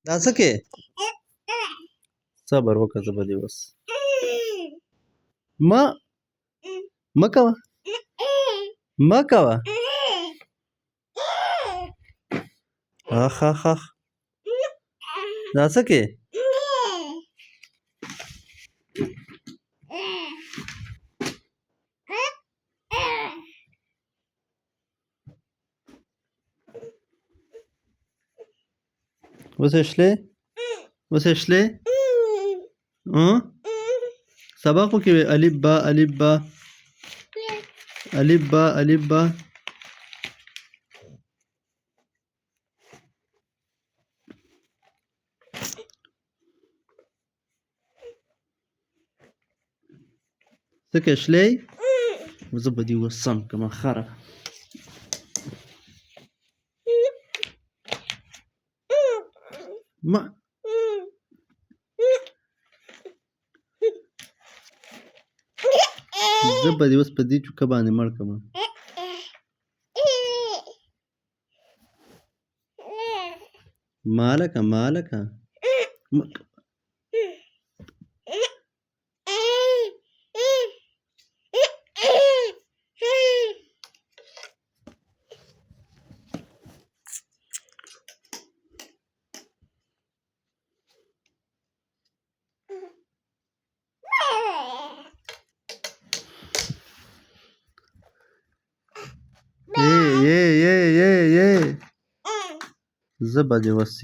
دا څه کې صبر وکړه زه به دې اوس مه کوه مه کوه اخ اخ اخ دا څه کې وسشلې وسشلې سبق وکړې الف با الف با الف با الف با څه کې شلې زه به دې اوس سم کړم خره ما زه به دې اوس په دې چوکه باندې مړ کړم مالکه مالکه زه به دې اوس